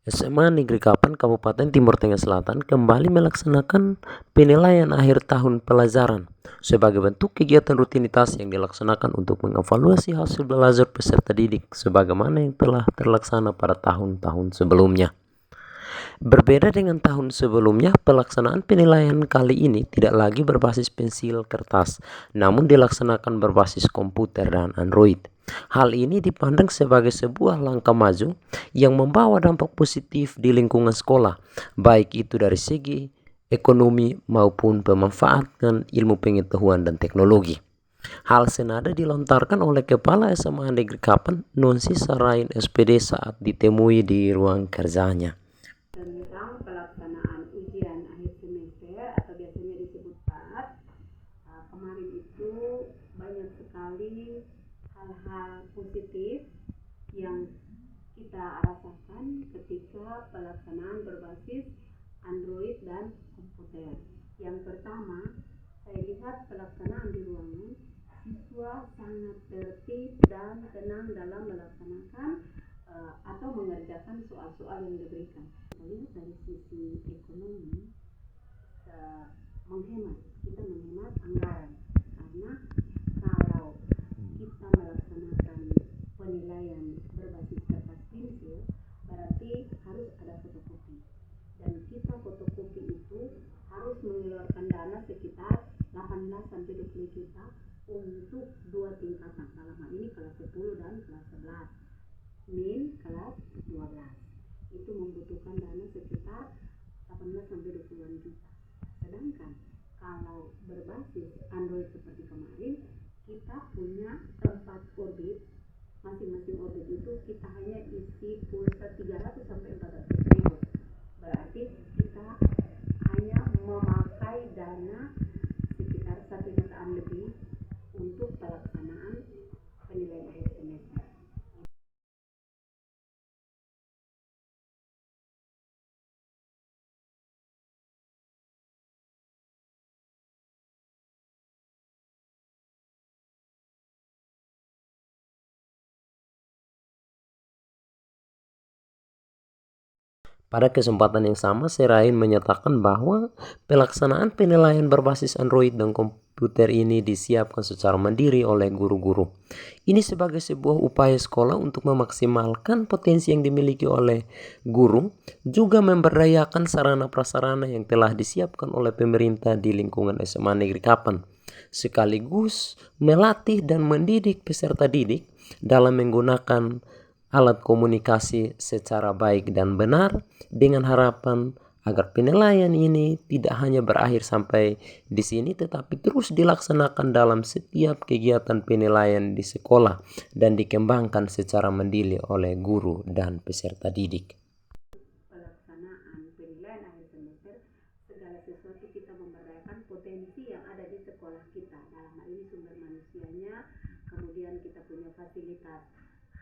SMA Negeri Kapan Kabupaten Timur Tengah Selatan kembali melaksanakan penilaian akhir tahun pelajaran sebagai bentuk kegiatan rutinitas yang dilaksanakan untuk mengevaluasi hasil belajar peserta didik sebagaimana yang telah terlaksana pada tahun-tahun sebelumnya. Berbeda dengan tahun sebelumnya, pelaksanaan penilaian kali ini tidak lagi berbasis pensil kertas, namun dilaksanakan berbasis komputer dan Android. Hal ini dipandang sebagai sebuah langkah maju yang membawa dampak positif di lingkungan sekolah, baik itu dari segi ekonomi maupun pemanfaatan ilmu pengetahuan dan teknologi. Hal senada dilontarkan oleh Kepala SMA Negeri Kapan, Nonsi Sarain SPD saat ditemui di ruang kerjanya. Tentang pelaksanaan ujian akhir semester atau biasanya disebut PAT, kemarin itu banyak sekali hal-hal positif yang kita rasakan ketika pelaksanaan berbasis Android dan komputer. Yang pertama, saya lihat pelaksanaan di ruangan, siswa sangat tertib dan tenang dalam melaksanakan atau mengerjakan soal-soal yang diberikan. Kita lihat dari sisi ekonomi, kita menghemat anggaran, karena kalau kita melaksanakan penilaian berbasis kertas pensil, berarti harus ada fotokopi, dan kita fotokopi itu harus mengeluarkan dana sekitar 18-20 juta untuk dua tingkatan, dalam hal ini kelas 10 dan kelas 11 min kelas 12 itu membutuhkan dana sekitar 18-20 juta. Sedangkan kalau berbasis Android seperti kemarin, kita punya 4 orbit, masing-masing orbit itu kita hanya isi pulsa 300-400 ribu, berarti kita hanya memakai dana sekitar 1 jutaan lebih untuk pelaksanaan penilaian akhir semester. Pada kesempatan yang sama, Serain menyatakan bahwa pelaksanaan penilaian berbasis Android dan komputer ini disiapkan secara mandiri oleh guru-guru. Ini sebagai sebuah upaya sekolah untuk memaksimalkan potensi yang dimiliki oleh guru, juga memberdayakan sarana prasarana yang telah disiapkan oleh pemerintah di lingkungan SMA Negeri Kapan, sekaligus melatih dan mendidik peserta didik dalam menggunakan alat komunikasi secara baik dan benar, dengan harapan agar penilaian ini tidak hanya berakhir sampai di sini, tetapi terus dilaksanakan dalam setiap kegiatan penilaian di sekolah dan dikembangkan secara mandiri oleh guru dan peserta didik. Pelaksanaan penilaian akhir semester, segala sesuatu kita memberdayakan potensi yang ada di sekolah kita, dalam hal ini sumber manusianya, kemudian kita punya fasilitas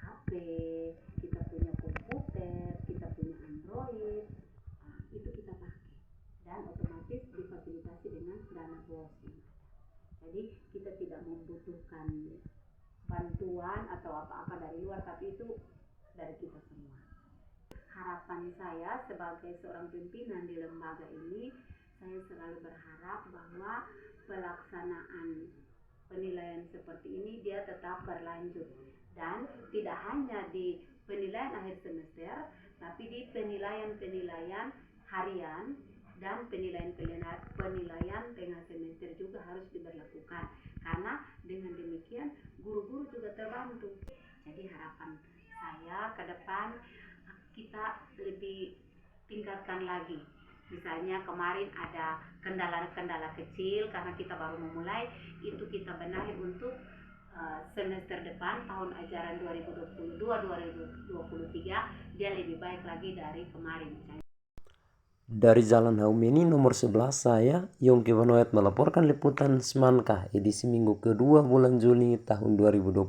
HP, kita punya komputer, kita punya Android, itu kita pakai dan otomatis difasilitasi dengan dana BOS. Jadi kita tidak membutuhkan bantuan atau apa-apa dari luar, tapi itu dari kita semua. Harapan saya sebagai seorang pimpinan di lembaga ini, saya selalu berharap bahwa pelaksanaan penilaian seperti ini dia tetap berlanjut, dan tidak hanya di penilaian akhir semester, tapi di penilaian harian dan penilaian tengah semester juga harus diberlakukan, karena dengan demikian guru-guru juga terbantu. Jadi harapan saya ke depan kita lebih tingkatkan lagi. Misalnya kemarin ada kendala-kendala kecil karena kita baru memulai, itu kita benahi untuk semester depan, tahun ajaran 2022-2023 dia lebih baik lagi dari kemarin. Dari Jalan Haumeni nomor 11, saya Yongki Vanoet melaporkan liputan Semankah edisi minggu kedua bulan Juni tahun 2022.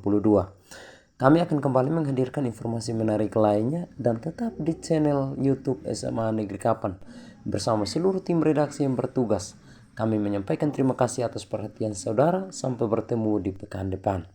Kami akan kembali menghadirkan informasi menarik lainnya, dan tetap di channel YouTube SMA Negeri Kapan bersama seluruh tim redaksi yang bertugas. Kami menyampaikan terima kasih atas perhatian saudara. Sampai bertemu di pekan depan.